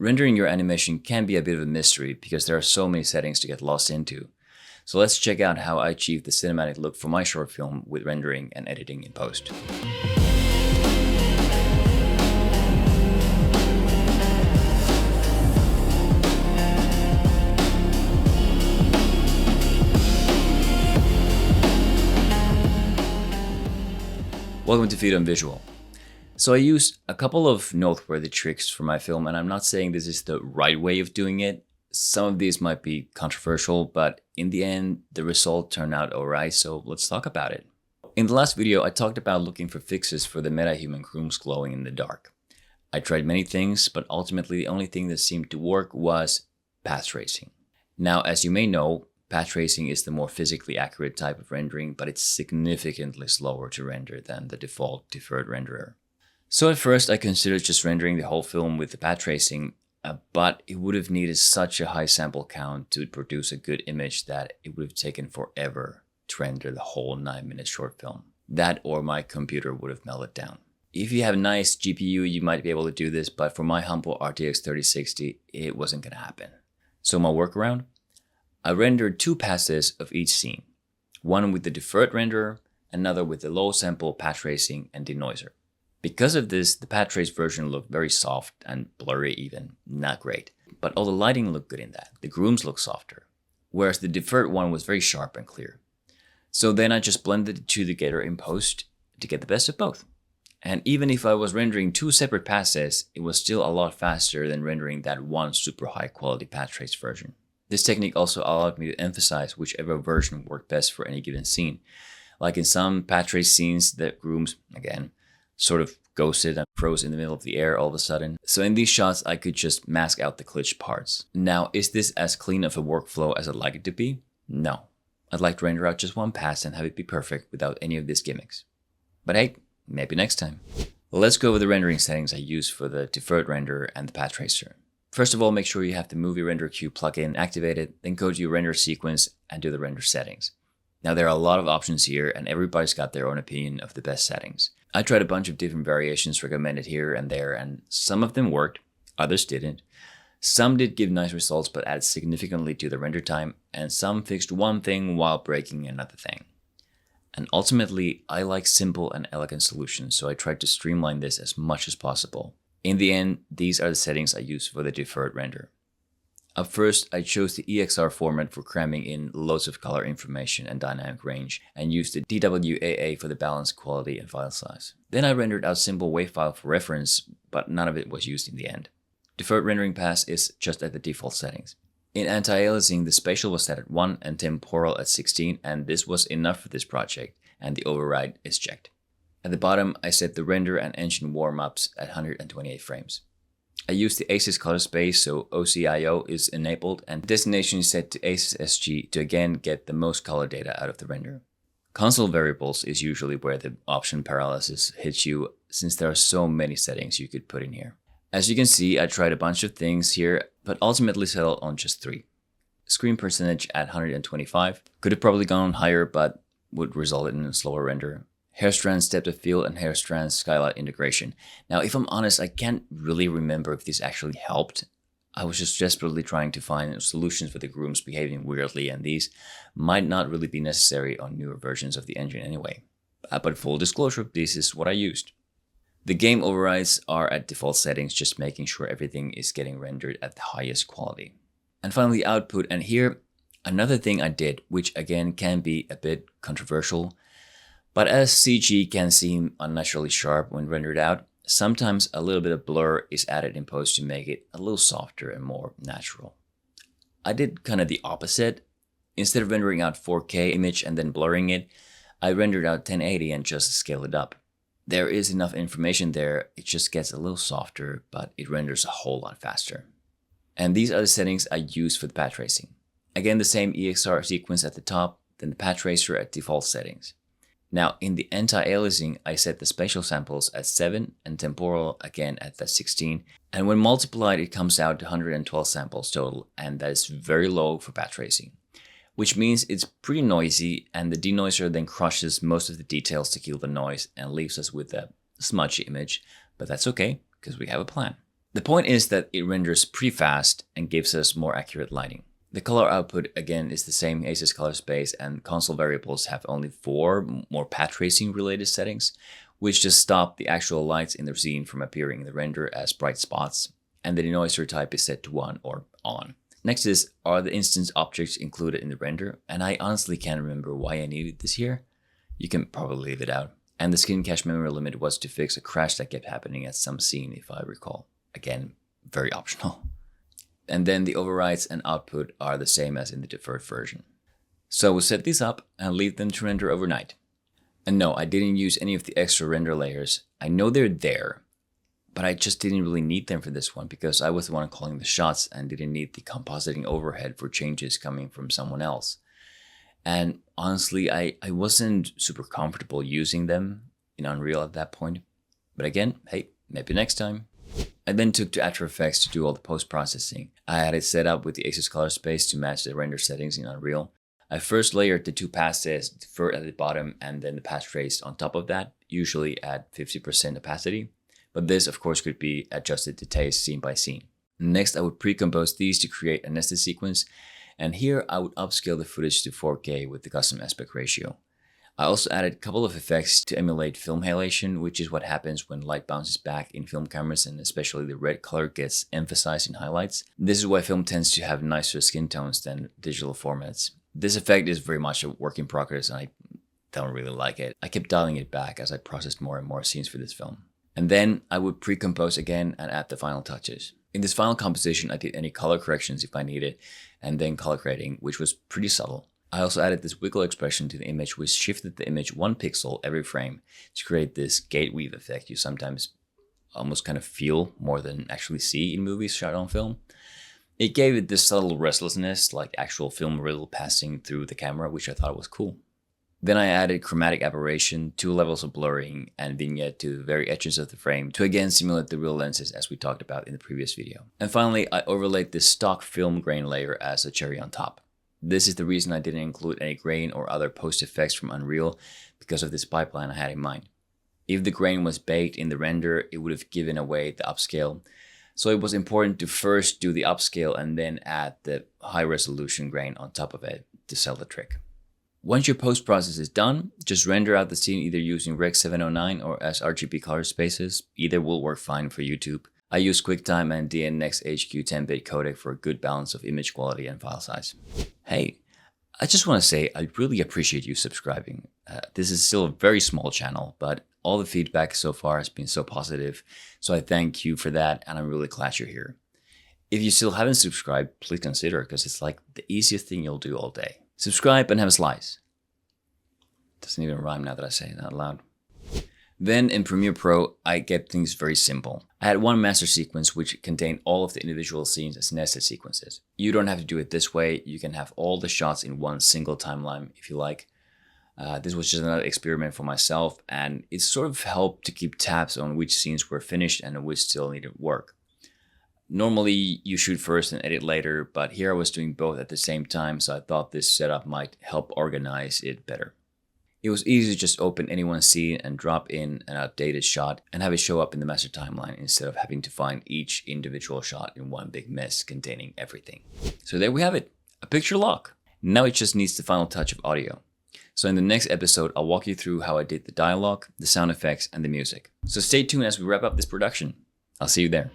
Rendering your animation can be a bit of a mystery because there are so many settings to get lost into. So let's check out how I achieved the cinematic look for my short film with rendering and editing in post. Welcome to Video and Visual. So I used a couple of noteworthy tricks for my film, and I'm not saying this is the right way of doing it. Some of these might be controversial, but in the end, the result turned out alright, so let's talk about it. In the last video, I talked about looking for fixes for the metahuman grooms glowing in the dark. I tried many things, but ultimately the only thing that seemed to work was path tracing. Now, as you may know, path tracing is the more physically accurate type of rendering, but it's significantly slower to render than the default deferred renderer. So at first I considered just rendering the whole film with the path tracing, but it would have needed such a high sample count to produce a good image that it would have taken forever to render the whole 9-minute short film. That or my computer would have melted down. If you have a nice GPU, you might be able to do this, but for my humble RTX 3060, it wasn't gonna happen. So my workaround? I rendered 2 passes of each scene, one with the deferred renderer, another with the low sample path tracing and denoiser. Because of this, the path trace version looked very soft and blurry even, not great. But all the lighting looked good in that. The grooms looked softer, whereas the deferred one was very sharp and clear. So then I just blended the two together in post to get the best of both. And even if I was rendering 2 separate passes, it was still a lot faster than rendering that one super high quality path trace version. This technique also allowed me to emphasize whichever version worked best for any given scene. Like in some path trace scenes, the grooms, again, sort of ghosted and froze in the middle of the air all of a sudden. So in these shots, I could just mask out the glitched parts. Now, is this as clean of a workflow as I'd like it to be? No. I'd like to render out just one pass and have it be perfect without any of these gimmicks. But hey, maybe next time. Let's go over the rendering settings I use for the deferred renderer and the path tracer. First of all, make sure you have the Movie Render Queue plugin activated, then go to your render sequence and do the render settings. Now there are a lot of options here and everybody's got their own opinion of the best settings. I tried a bunch of different variations recommended here and there, and some of them worked, others didn't. Some did give nice results but added significantly to the render time, and some fixed one thing while breaking another thing. And ultimately, I like simple and elegant solutions, so I tried to streamline this as much as possible. In the end, these are the settings I use for the deferred render. Up first, I chose the EXR format for cramming in loads of color information and dynamic range, and used the DWAA for the balance, quality, and file size. Then I rendered out simple WAV file for reference, but none of it was used in the end. Deferred rendering pass is just at the default settings. In anti-aliasing, the spatial was set at 1 and temporal at 16, and this was enough for this project, and the override is checked. At the bottom, I set the render and engine warm-ups at 128 frames. I used the ACES color space, so OCIO is enabled, and destination is set to ACES SG to again get the most color data out of the render. Console variables is usually where the option paralysis hits you, since there are so many settings you could put in here. As you can see, I tried a bunch of things here, but ultimately settled on just 3. Screen percentage at 125. Could have probably gone higher, but would result in a slower render. Hair strands depth of field and hair strands skylight integration. Now, if I'm honest, I can't really remember if this actually helped. I was just desperately trying to find solutions for the grooms behaving weirdly, and these might not really be necessary on newer versions of the engine anyway. But full disclosure, this is what I used. The game overrides are at default settings, just making sure everything is getting rendered at the highest quality. And finally, output, and here, another thing I did, which again can be a bit controversial, but as CG can seem unnaturally sharp when rendered out, sometimes a little bit of blur is added in post to make it a little softer and more natural. I did kind of the opposite. Instead of rendering out 4K image and then blurring it, I rendered out 1080 and just scaled it up. There is enough information there, it just gets a little softer, but it renders a whole lot faster. And these are the settings I use for the path tracing. Again, the same EXR sequence at the top, then the path tracer at default settings. Now, in the anti-aliasing, I set the spatial samples at 7 and temporal again at the 16. And when multiplied, it comes out to 112 samples total, and that is very low for path tracing, which means it's pretty noisy, and the denoiser then crushes most of the details to kill the noise and leaves us with a smudgy image, but that's okay, because we have a plan. The point is that it renders pretty fast and gives us more accurate lighting. The color output again is the same Asus color space, and console variables have only 4 more path tracing related settings, which just stop the actual lights in the scene from appearing in the render as bright spots, and the denoiser type is set to 1 or on. Next is, are the instance objects included in the render? And I honestly can't remember why I needed this here. You can probably leave it out. And the skin cache memory limit was to fix a crash that kept happening at some scene, if I recall. Again, very optional. And then the overrides and output are the same as in the deferred version. So we'll set these up and leave them to render overnight. And no, I didn't use any of the extra render layers. I know they're there, but I just didn't really need them for this one because I was the one calling the shots and didn't need the compositing overhead for changes coming from someone else. And honestly, I wasn't super comfortable using them in Unreal at that point. But again, hey, maybe next time. I then took to After Effects to do all the post-processing. I had it set up with the Asus color space to match the render settings in Unreal. I first layered the 2 passes, deferred at the bottom and then the path traced on top of that, usually at 50% opacity. But this of course could be adjusted to taste scene by scene. Next I would pre-compose these to create a nested sequence, and here I would upscale the footage to 4K with the custom aspect ratio. I also added a couple of effects to emulate film halation, which is what happens when light bounces back in film cameras and especially the red color gets emphasized in highlights. This is why film tends to have nicer skin tones than digital formats. This effect is very much a work in progress and I don't really like it. I kept dialing it back as I processed more and more scenes for this film. And then I would pre-compose again and add the final touches. In this final composition, I did any color corrections if I needed, and then color grading, which was pretty subtle. I also added this wiggle expression to the image, which shifted the image 1 pixel every frame to create this gate weave effect you sometimes almost kind of feel more than actually see in movies shot on film. It gave it this subtle restlessness, like actual film reel passing through the camera, which I thought was cool. Then I added chromatic aberration, 2 levels of blurring, and vignette to the very edges of the frame to again simulate the real lenses as we talked about in the previous video. And finally, I overlaid this stock film grain layer as a cherry on top. This is the reason I didn't include any grain or other post effects from Unreal, because of this pipeline I had in mind. If the grain was baked in the render, it would have given away the upscale. So it was important to first do the upscale and then add the high resolution grain on top of it to sell the trick. Once your post process is done, just render out the scene either using Rec 709 or as RGB color spaces. Either will work fine for YouTube. I use QuickTime and DNX HQ 10-bit codec for a good balance of image quality and file size. Hey, I just want to say I really appreciate you subscribing. This is still a very small channel, but all the feedback so far has been so positive, so I thank you for that, and I'm really glad you're here. If you still haven't subscribed, please consider, because it's like the easiest thing you'll do all day. Subscribe and have a slice. Doesn't even rhyme now that I say it out loud. Then in Premiere Pro, I kept things very simple. I had one master sequence which contained all of the individual scenes as nested sequences. You don't have to do it this way. You can have all the shots in one single timeline if you like. This was just another experiment for myself, and it sort of helped to keep tabs on which scenes were finished and which still needed work. Normally you shoot first and edit later, but here I was doing both at the same time, so I thought this setup might help organize it better. It was easy to just open any one scene and drop in an updated shot and have it show up in the master timeline instead of having to find each individual shot in one big mess containing everything. So there we have it, a picture lock. Now it just needs the final touch of audio. So in the next episode, I'll walk you through how I did the dialogue, the sound effects, and the music. So stay tuned as we wrap up this production. I'll see you there.